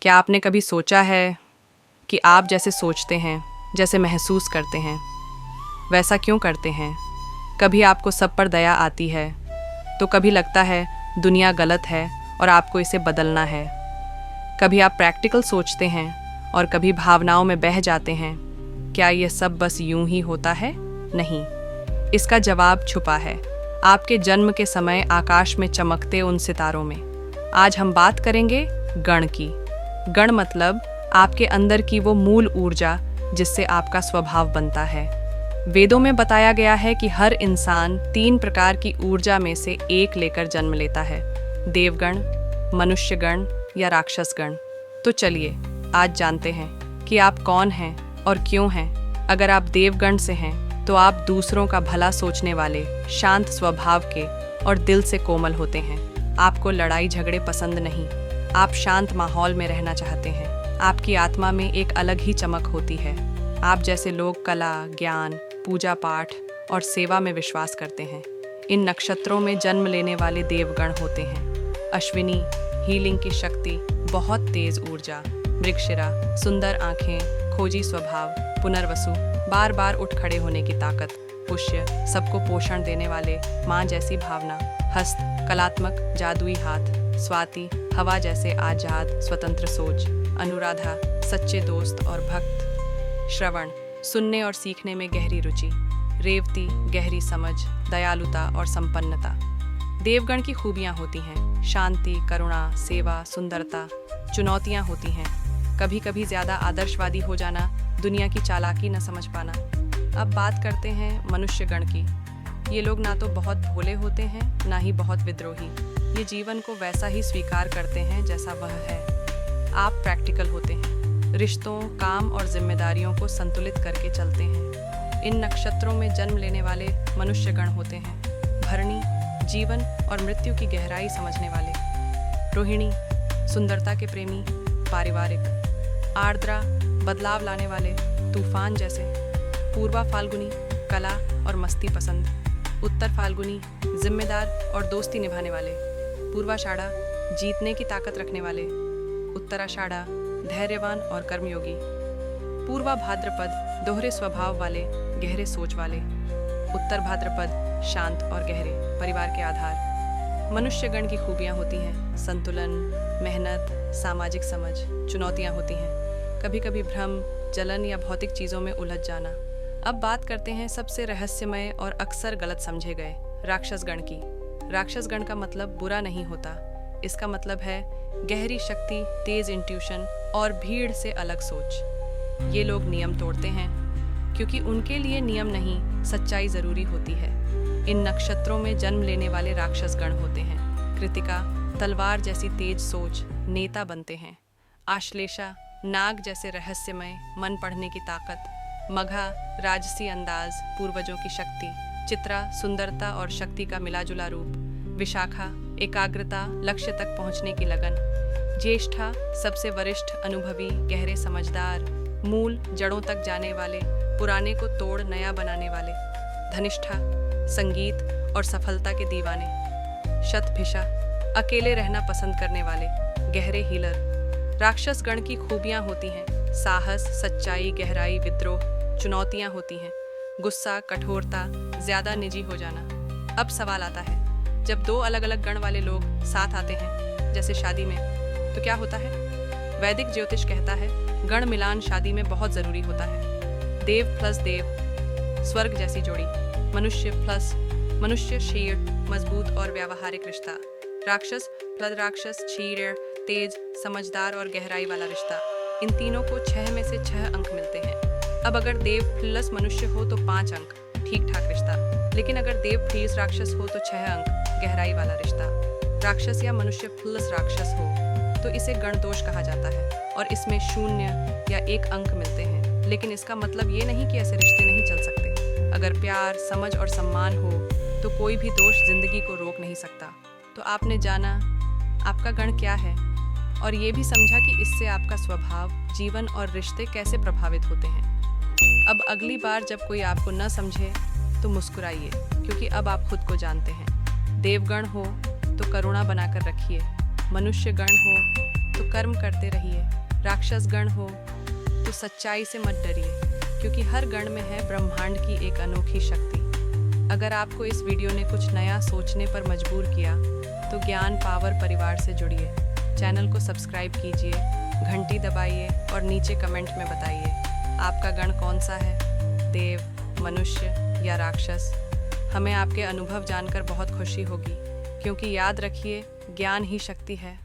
क्या आपने कभी सोचा है कि आप जैसे सोचते हैं, जैसे महसूस करते हैं, वैसा क्यों करते हैं? कभी आपको सब पर दया आती है, तो कभी लगता है दुनिया गलत है और आपको इसे बदलना है। कभी आप प्रैक्टिकल सोचते हैं और कभी भावनाओं में बह जाते हैं। क्या ये सब बस यूं ही होता है? नहीं, इसका जवाब छुपा है आपके जन्म के समय आकाश में चमकते उन सितारों में। आज हम बात करेंगे गण की। गण मतलब आपके अंदर की वो मूल ऊर्जा जिससे आपका स्वभाव बनता है। वेदों में बताया गया है कि हर इंसान 3 प्रकार की ऊर्जा में से एक लेकर जन्म लेता है: देवगण, मनुष्यगण या राक्षसगण। तो चलिए आज जानते हैं कि आप कौन हैं और क्यों हैं। अगर आप देवगण से हैं तो आप दूसरों का भला सोचने वाले, शांत स्वभाव के और दिल से कोमल होते हैं। आपको लड़ाई झगड़े पसंद नहीं, आप शांत माहौल में रहना चाहते हैं। आपकी आत्मा में एक अलग ही चमक होती है। आप जैसे लोग कला, ज्ञान, पूजा पाठ और सेवा में विश्वास करते हैं। इन नक्षत्रों में जन्म लेने वाले देवगण होते हैं: अश्विनी, हीलिंग की शक्ति, बहुत तेज ऊर्जा; मृगशिरा, सुंदर आंखें, खोजी स्वभाव; पुनर्वसु, बार बार उठ खड़े होने की ताकत; पुष्य, सबको पोषण देने वाले, माँ जैसी भावना; हस्त, कलात्मक, जादुई हाथ; स्वाति, हवा जैसे आजाद, स्वतंत्र सोच; अनुराधा, सच्चे दोस्त और भक्त; श्रवण, सुनने और सीखने में गहरी रुचि; रेवती, गहरी समझ, दयालुता और संपन्नता। देवगण की खूबियाँ होती हैं: शांति, करुणा, सेवा, सुंदरता। चुनौतियाँ होती हैं: कभी कभी ज़्यादा आदर्शवादी हो जाना, दुनिया की चालाकी न समझ पाना। अब बात करते हैं मनुष्यगण की। ये लोग ना तो बहुत भोले होते हैं, ना ही बहुत विद्रोही। ये जीवन को वैसा ही स्वीकार करते हैं जैसा वह है। आप प्रैक्टिकल होते हैं, रिश्तों, काम और जिम्मेदारियों को संतुलित करके चलते हैं। इन नक्षत्रों में जन्म लेने वाले मनुष्यगण होते हैं: भरणी, जीवन और मृत्यु की गहराई समझने वाले; रोहिणी, सुंदरता के प्रेमी, पारिवारिक; आर्द्रा, बदलाव लाने वाले, तूफान जैसे; पूर्वा फाल्गुनी, कला और मस्ती पसंद; उत्तर फाल्गुनी, जिम्मेदार और दोस्ती निभाने वाले; पूर्वाषाढ़ा, जीतने की ताकत रखने वाले; उत्तराषाढ़ा, धैर्यवान और कर्मयोगी; पूर्वा भाद्रपद, दोहरे स्वभाव वाले, गहरे सोच वाले; उत्तर भाद्रपद, शांत और गहरे, परिवार के आधार। मनुष्यगण की खूबियाँ होती हैं: संतुलन, मेहनत, सामाजिक समझ। चुनौतियाँ होती हैं: कभी कभी भ्रम, जलन या भौतिक चीज़ों में उलझ जाना। अब बात करते हैं सबसे रहस्यमय और अक्सर गलत समझे गए राक्षसगण की। राक्षसगण का मतलब बुरा नहीं होता, इसका मतलब है गहरी शक्ति, तेज इंट्यूशन और भीड़ से अलग सोच। ये लोग नियम तोड़ते हैं क्योंकि उनके लिए नियम नहीं, सच्चाई ज़रूरी होती है। इन नक्षत्रों में जन्म लेने वाले राक्षसगण होते हैं: कृतिका, तलवार जैसी तेज सोच, नेता बनते हैं; आश्लेषा, नाग जैसे रहस्यमय, मन पढ़ने की ताकत; मघा, राजसी अंदाज, पूर्वजों की शक्ति; चित्रा, सुंदरता और शक्ति का मिलाजुला रूप; विशाखा, एकाग्रता, लक्ष्य तक पहुंचने की लगन; ज्येष्ठा, सबसे वरिष्ठ, अनुभवी, गहरे समझदार; मूल, जड़ों तक जाने वाले, पुराने को तोड़ नया बनाने वाले; धनिष्ठा, संगीत और सफलता के दीवाने; शतभिषा, अकेले रहना पसंद करने वाले, गहरे हीलर। राक्षसगण की खूबियाँ होती हैं: साहस, सच्चाई, गहराई, विद्रोह। चुनौतियाँ होती हैं: गुस्सा, कठोरता, ज़्यादा निजी हो जाना। अब सवाल आता है, जब 2 अलग अलग गण वाले लोग साथ आते हैं, जैसे शादी में, तो क्या होता है? वैदिक ज्योतिष कहता है गण मिलान शादी में बहुत ज़रूरी होता है। देव प्लस देव, स्वर्ग जैसी जोड़ी; मनुष्य प्लस मनुष्य, शेर, मजबूत और व्यावहारिक रिश्ता; राक्षस प्लस राक्षस, क्षीर, तेज, समझदार और गहराई वाला रिश्ता। इन तीनों को 6 में से 6 अंक मिलते हैं। अब अगर देव प्लस मनुष्य हो तो 5 अंक, ठीक ठाक रिश्ता। लेकिन अगर देव प्लस राक्षस हो तो 6 अंक, गहराई वाला रिश्ता। राक्षस या मनुष्य प्लस राक्षस हो तो इसे गण दोष कहा जाता है और इसमें 0 या 1 अंक मिलते हैं। लेकिन इसका मतलब ये नहीं कि ऐसे रिश्ते नहीं चल सकते। अगर प्यार, समझ और सम्मान हो तो कोई भी दोष जिंदगी को रोक नहीं सकता। तो आपने जाना आपका गण क्या है और ये भी समझा कि इससे आपका स्वभाव, जीवन और रिश्ते कैसे प्रभावित होते हैं। अब अगली बार जब कोई आपको न समझे तो मुस्कुराइए, क्योंकि अब आप खुद को जानते हैं। देवगण हो तो करुणा बनाकर रखिए, मनुष्य गण हो तो कर्म करते रहिए। राक्षस गण हो तो सच्चाई से मत डरिए, क्योंकि हर गण में है ब्रह्मांड की एक अनोखी शक्ति। अगर आपको इस वीडियो ने कुछ नया सोचने पर मजबूर किया तो ज्ञान पावर परिवार से जुड़िए। चैनल को सब्सक्राइब कीजिए, घंटी दबाइए और नीचे कमेंट में बताइए आपका गण कौन सा है, देव, मनुष्य या राक्षस। हमें आपके अनुभव जानकर बहुत खुशी होगी, क्योंकि याद रखिए, ज्ञान ही शक्ति है।